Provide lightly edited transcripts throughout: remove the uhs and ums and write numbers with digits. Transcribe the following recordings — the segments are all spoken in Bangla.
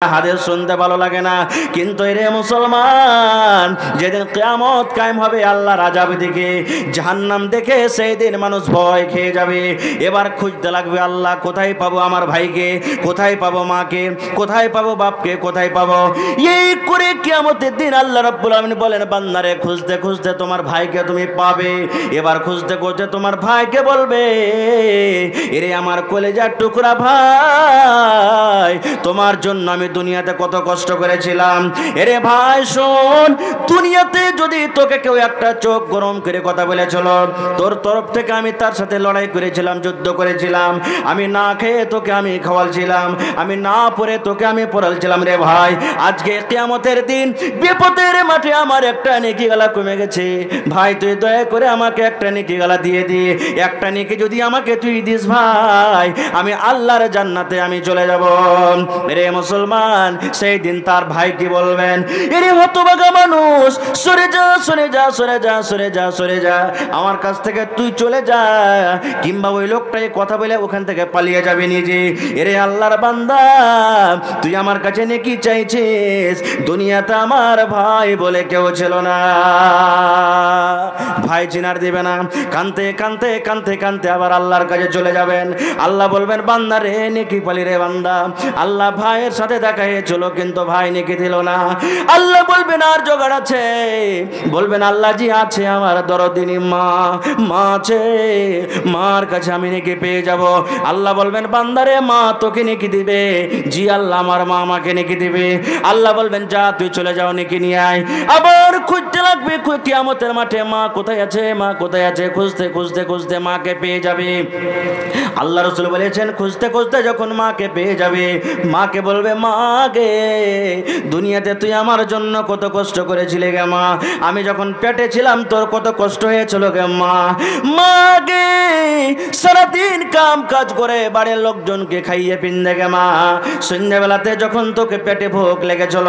হাদিস শুনতে ভালো লাগে না, কিন্তু রে মুসলমান, যেদিন কিয়ামত কায়েম হবে আল্লাহর আযাব দেখে, জাহান্নাম দেখে, সেই দিন মানুষ ভয় খেয়ে যাবে। এবার খুঁজতে লাগবে, আল্লাহ কোথায় পাবো আমার ভাইকে, কোথায় পাবো মাকে, কোথায় পাবো বাপকে, কোথায় পাবো। এই করে কিয়ামতের দিন আল্লাহ রাব্বুল আলামিন বলেন, বান্দারে খুঁজতে খুঁজতে তোমার ভাইকে তুমি পাবে। এবার খুঁজতে খুঁজতে তোমার ভাইকে বলবে, এরে আমার কলেজার টুকরা ভাই, তোমার জন্য আমি দুনিয়াতে কত কষ্ট করেছিলাম। এরে ভাই শোন, দুনিয়াতে যদি তোকে কেউ একটা চোখ গরম করে কথা বলেছিল, তোর তরফ থেকে আমি তার সাথে লড়াই করেছিলাম, যুদ্ধ করেছিলাম। আমি না খেয়ে তোকে আমি খাওয়ালছিলাম, আমি না পরে তোকে আমি পড়ালছিলাম। রে ভাই, আজকে কিয়ামতের দিন বিপদের মাঠে আমার একটা নেকি গালা কমে গেছে। ভাই তুই দয়া করে আমাকে একটা নেকি গালা দিয়ে দি। একটা নেকি যদি আমাকে তুই দিস ভাই, আমি আল্লাহর জান্নাতে আমি চলে যাব। রে মুসলমান, সেই দিন তার ভাই কি বলবেন, এরে হতভাগা মানুষ, সরে যা, সরে যা, সরে যা, সরে যা, সরে যা, আমার কাছ থেকে তুই চলে যা। কিংবা ওই লোকটাই কথা বলে ওখান থেকে পালিয়ে যাবে নিজে। এরে আল্লাহর বান্দা, তুই আমার কাছে নেকি চাইছিস, দুনিয়াতে আমার ভাই বলে কেউ ছিল না। ভাই চিনার দিবে না, কানতে কানতে কানতে কানতে আবার আল্লাহর কাছে চলে যাবেন। আল্লাহ বলবেন, বান্দা রে নেকি পালি রে বান্দা। আল্লাহ ভাইয়ের সাথে দেখা হয়েছিল, কিন্তু ভাই নেকি দিল না। আল্লাহ বলবেন, আর জোগাড় আছে? বলবেন, আল্লাহ জি আছে, আমার দরদিনী মা, মা আছে, মার কাছে আমি নেকি পেয়ে যাব। আল্লাহ বলবেন, বান্দারে মা তোকে নেকি দিবে। জি আল্লাহ, আমার মা আমাকে নেকি দিবে। আল্লাহ বলবেন, যা তুই চলে যাও, নেকি নিয়ে আয়। আবার খুঁজতে লাগবে, কিয়ামতের মাঠে মা কোথায় আছে, মা কোথায় আছে, খুঁজতে খুঁজতে খুঁজতে মাকে পেয়ে যাবে। আল্লাহ রাসূল বলেছেন, খুঁজতে খুঁজতে যখন মাকে পেয়ে যাবে, মাকে বলবে, মা গে, দুনিয়াতে তুই আমার জন্য কত কষ্ট করেছিলি গে মা, আমি যখন পেটে ছিলাম তোর কত কষ্ট হয়েছিল গে মা। মা গে, সারাদিন কাম কাজ করে বাড়ির লোকজনকে খাইয়ে পিন্দে গে মা, সন্ধ্যাবেলাতে যখন তোকে পেটে ভোগ লেগেছিল,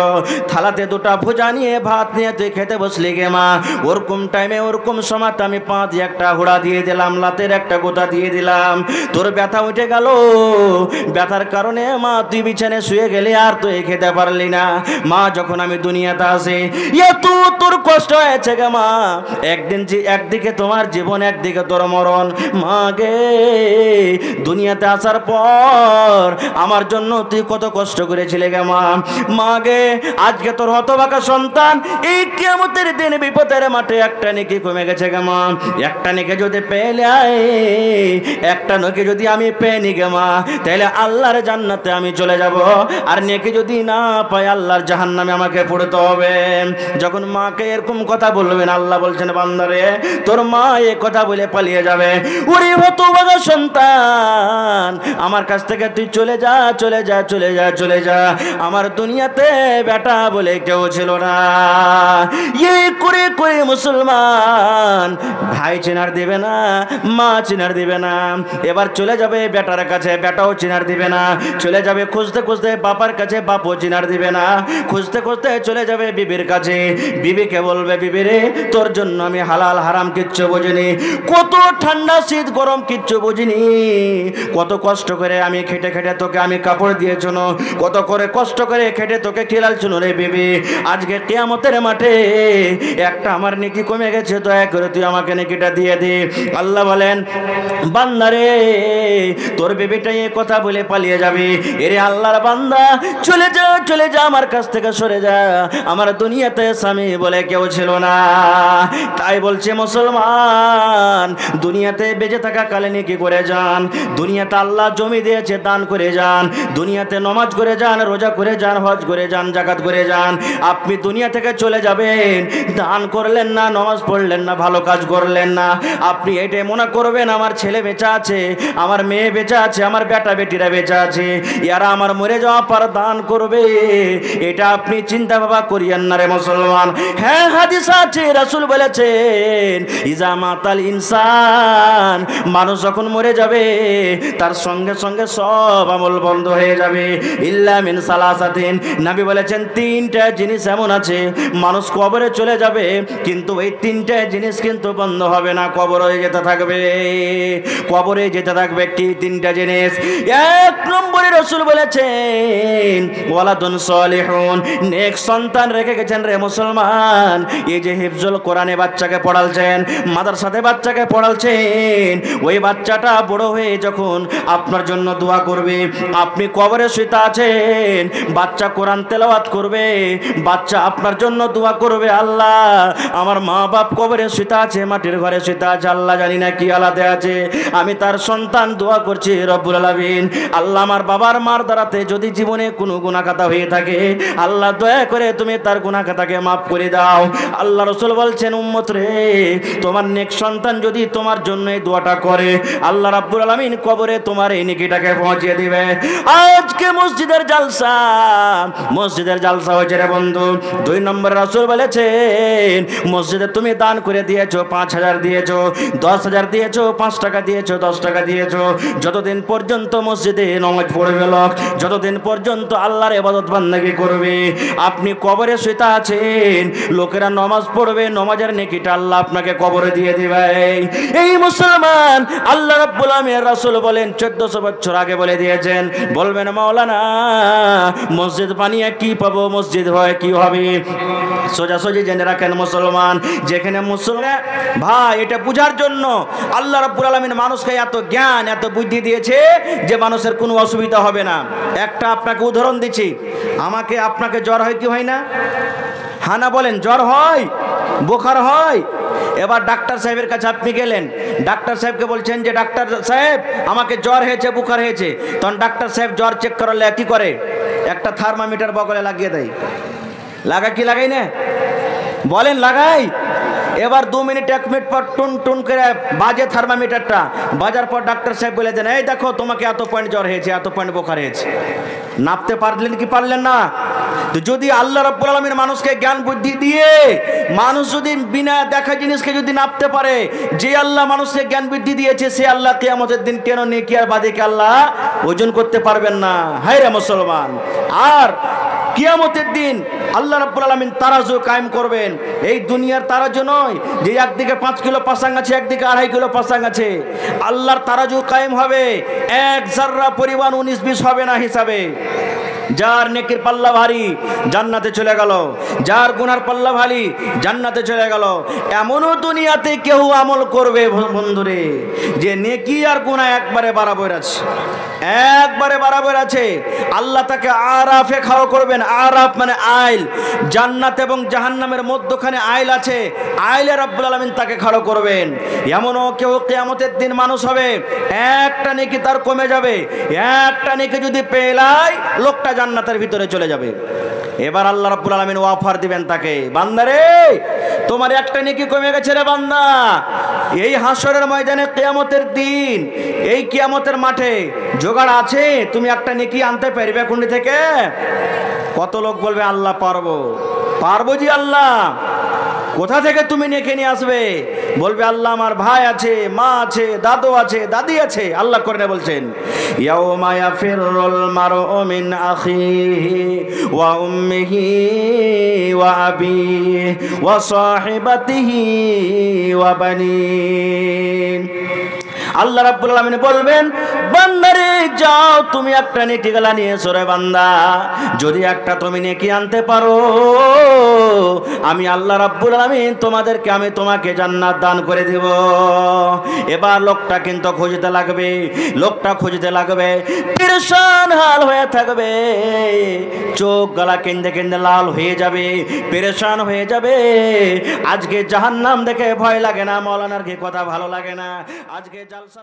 থালাতে দুটা ভুজা নিয়ে ভাত নিয়ে তুই খেতে বসলি গে মা, ওরকম টাইমে ওরকম সময় আমি পা দিয়ে একটা হুড়া দিয়ে দিলাম, লাতের একটা গোটা দিয়ে দিলাম, তোর ব্যথা উঠে গেল। ব্যথার কারণে মা তুই বিছানে শুয়ে গেলি, আর তুই খেতে পারলি না। মা যখন আমি দুনিয়াতে আসি, এত তোর কষ্ট হয়েছে গে মা, একদিকে তোমার জীবন, একদিকে তোর মরণ। মা গে, দুনিয়াতে আসার পর আমার জন্য তুই কত কষ্ট করেছিলে গে মা। মা গে, আজকে তোর হতভাগা সন্তান এই কিয়ামতের দিন বিপদের মাঠে একটা নেকি কমে গেছে গে মা। একটা নেকি যদি পেলে, একটা নেকি যদি আমি পেয়ে নি গে মা, তাহলে আল্লাহর জান্নাতে আমি চলে যাব। আর নেকি যদি না পাই, আল্লাহর জাহান্নামে আমাকে পড়তে হবে। যখন মাকে এরকম কথা বলবেন, আল্লাহ বলছেন, বান্দারে তোর মা এই কথা বলে পালিয়ে যাবে। ওরে হতভাগা সন্তান, আমার কাছ থেকে তুই চলে যা, চলে যা, চলে যা, চলে যা, আমার দুনিয়াতে বেটা বলে কেউ ছিল না। এই করে করে মুসলমান ভাই চিনার দিবে না, মা চিনার দিবে না। এবার চলে যাবে বেটার কাছে, বেটাও চিনার দিবে না। চলে যাবে খুঁজতে খুঁজতে বাবার কাছে, বাপও চিনার দিবে না। খুঁজতে খুঁজতে চলে যাবে বিবির কাছে, বিবিকে বলবে, বিবি রে, তোর জন্য আমি হালাল হারাম কিচ্ছু বুঝিনি, কত ঠান্ডা শীত গরম কিচ্ছু বুঝিনি, কত কষ্ট করে আমি খেটে খেটে তোকে আমি কাপড় দিয়েছিল, কত করে কষ্ট করে খেটে তোকে খেলালছিল রে বিবি। আজকে কিয়ামতের মাঠে একটা আমার নেকি কমে গেছে, দয়া করে তুই আমাকে নেকিটা দিয়ে দে। আল্লাহ বলেন, বান্দারে তোর বেবিটা এই কথা বলে পালিয়ে যাবে। এরে আল্লাহর বান্দা, চলে যা, চলে যা, আমার কাছ থেকে সরে যা, আমার দুনিয়াতে স্বামী বলে কেউ ছিল না। তাই বলছে মুসলমান, দুনিয়াতে বেঁচে থাকা কালে নেকি করে যান, দুনিয়াতে আল্লাহ জমি দিয়েছে দান করে যান, দুনিয়াতে নমাজ করে যান, রোজা করে যান, হজ করে যান, জাকাত করে যান। আপনি দুনিয়া থেকে চলে যাবেন, দান করলেন না, নমাজ পড়লেন না, ভালো কাজ করলেন না, আপনি এটাই মনে করবেন আমার ছেলে বেঁচে আছে, আমার মেয়ে বেঁচে আছে, আমার বেটা বেটিরা বেঁচে আছে, এরা আমার মরে যাওয়া পর দান করবে, এটা আপনি চিন্তা ভাবনা করিয়েন না রে মুসলমান। হ্যাঁ, হাদিস আছে, রাসূল বলেছেন, ইজা মাতাল ইনসান, মানুষ যখন মরে যাবে তার সঙ্গে সঙ্গে সব আমল বন্ধ হয়ে যাবে, ইল্লা মিন সালাসাতিন। নবী বলেছেন, তিনটা জিনিস এমন আছে, মানুষ কবরে চলে চলে যাবে, কিন্তু এই তিনটে জিনিস কিন্তু বন্ধ হবে না, কবরে যেতে থাকবে, কবরে যেতে থাকবে। কি তিনটা জিনিস? এক নম্বরে রাসূল বলেছেন ওয়ালাদুন সালিহুন, নেক সন্তান রেখে গেছেন রে মুসলমান। এই যে হিফজুল কোরআনে বাচ্চাকে পড়ালছেন, মাদ্রাসাতে বাচ্চাকে পড়ালছেন, ওই বাচ্চাটা বড় হয়ে যখন আপনার জন্য দোয়া করবে, আপনি কবরে শুয়ে আছেন, বাচ্চা কোরআন তেলাওয়াত করবে, বাচ্চা আপনার জন্য দোয়া করবে, আল্লাহ আমার মা বাপ কবরে শুয়ে আছে, মাটির ঘরে শুয়ে আছে, আল্লাহ জানি না কি আলাদা আছে, আমি তার সন্তান দোয়া করছি রব্বুল আলামিন, আল্লাহ আমার বাবার মার দ্বারাতে যদি জীবনে কোনো গুনাহ খাতা হয়ে থাকে, আল্লাহ দয়া করে তুমি তার গুনাহ খাতাকে মাফ করে দাও। আল্লাহ রাসূল বলছেন উম্মত রে, তোমার নেক সন্তান যদি তোমার জন্য এই দোয়াটা করে, আল্লাহ রাব্বুল আলামিন কবরে তোমার এই নেকিটাকে পৌঁছে দিবে। আজকে মসজিদের জালসা হয়েছে রে বন্ধু। 2 নম্বর রাসূল বলেছেন মসজিদে তুমি দান করে দিয়েছো, 5,000 দিয়েছো, 10,000 দিয়েছো, 5 টাকা দিয়েছো, 10 টাকা দিয়েছো, যতদিন পর্যন্ত মসজিদে নামাজ পড়বে লোক, যতদিন পর্যন্ত আল্লাহর ইবাদত বান্দাগি করবে, আপনি কবরে শুয়ে আছেন, লোকেরা নামাজ পড়বে, নামাজের নেকিটা আল্লাহ আপনাকে কবরে দিয়ে দিবে। এই মুসলমান, আল্লাহ রাব্বুল আলামিন রাসূল বলেন 1400 বছর আগে বলে দিয়েছেন। বলবেন মাওলানা মসজিদ বানিয়ে কি পাবো, মসজিদ হয় কি হবে? সোজাসুজি জেনে রাখেন মুসলমান, যেখানে মুসলমান ভাই, এটা বুঝার জন্য আল্লাহ রাব্বুল আলামিন মানুষকে এত জ্ঞান এত বুদ্ধি দিয়েছে যে মানুষের কোনো অসুবিধা হবে না। একটা আপনাকে উদাহরণ দিচ্ছি, আপনাকে জ্বর হয় কি হয় না? হানা বলেন, জ্বর হয়, বোখার হয়। এবার ডাক্তার সাহেবের কাছে আপনি গেলেন, ডাক্তার সাহেবকে বলছেন যে ডাক্তার সাহেব আমাকে জ্বর হয়েছে, বুখার হয়েছে। তখন ডাক্তার সাহেব জ্বর চেক করালে কি করে? একটা থার্মোমিটার বগলে লাগিয়ে দেয়। লাগা কি লাগাই না? বলেন লাগাই। এবার 2 মিনিট 1 মিনিট পর টুন টুন করে বাজে থার্মোমিটারটা, বাজার পর ডাক্তার সাহেব বলে দেন এই দেখো তোমাকে এত পয়েন্ট জ্বর হয়েছে, এত পয়েন্ট বোখার হয়েছে। নাপতে পারলেন কি পারলেন না? তো যদি আল্লাহ রাব্বুল আলামিন মানুষকে জ্ঞান বুদ্ধি দিয়ে মানুষ যদি বিনা দেখা জিনিসকে যদি নাপতে পারে, যে আল্লাহ মানুষকে জ্ঞান বুদ্ধি দিয়েছে সে আল্লাহ কিয়ামতের দিন কেন নেকি আর বাদিকে আল্লাহ ওজন করতে পারবেন না? হায় রে মুসলমান, আর কিয়ামতের দিন আল্লাহ রাব্বুল আলামিন তারাজু কায়েম করবেন। এই দুনিয়ার তারাজু নয় যে একদিকে 5 কিলো পাসাং আছে, একদিকে 2.5 কিলো পাসাং আছে। আল্লাহর তারাজু কায়েম হবে, 1 জাররা পরিমাণ 19-20 হবে না হিসাবে। যার নেকির পাল্লা ভারী জান্নাতে চলে গেল, যার গুনার পাল্লা ভারী জান্নাতে চলে গেল। এমনও দুনিয়াতে কেউ আমল করবে বন্ধুরে যে নেকি আর গুনাহ একবারে বরাবর আছে, একবারে বরাবর আছে। আল্লাহ তাকে আরাফে খাওয়া করবেন। আরাফ মানে আইল, জান্নাত এবং জাহান্নামের মধ্যখানে আইল আছে, আইলে রাব্বুল আলামিন তাকে খাড়ো করবেন। এমনও কেউ কিয়ামতের দিন মানুষ হবে, একটা নেকি তার কমে যাবে, একটা নেকি যদি পেলাই লোকটা জান্নাতের ভিতরে চলে যাবে। এবার আল্লাহ রাব্বুল আলামিন অফার দিবেন তাকে, বান্দারে তোমার একটা নেকি কমে গেছে রে বান্দা, এই হাসরের ময়দানে কিয়ামতের দিন এই কিয়ামতের মাঠে জোগাড় আছে, তুমি একটা নেকি আনতে পারবে কুন্ডি থেকে? কত লোক বলবে আল্লাহ পারবো, পারবো জি আল্লাহ। কোথা থেকে তুমি নেকি নিয়ে আসবে? বলবে আল্লাহ আমার ভাই আছে, মা আছে, দাদু আছে, দাদি আছে। আল্লাহ করে বলছেন ইয়াউমা ইয়াফিরুল মারউ মিন আখিহি ওয়া উম্মিহি ওয়া আবিহি ওয়া সাহিবাতিহি ওয়া বানিন। আল্লাহ রাব্বুল আলামিন বলবেন বান্দারে যাও তুমি একটা নেকি গলা নিয়ে এসো রে বান্দা, যদি একটা তুমি নেকি আনতে পারো আমি আল্লাহ রাব্বুল আলামিন তোমাকে জান্নাত দান করে দেব। এবার লোকটা কিন্তু খুঁজতে লাগবে, লোকটা খুঁজতে লাগবে, পেরেশান হাল হয়ে থাকবে, চোখ গলা কেঁদে কেঁদে লাল হয়ে যাবে, পেরেশান হয়ে যাবে। আজকে জাহান্নাম দেখে ভয় লাগে না, মাওলানার কি কথা ভালো লাগে না? আজকে জালসা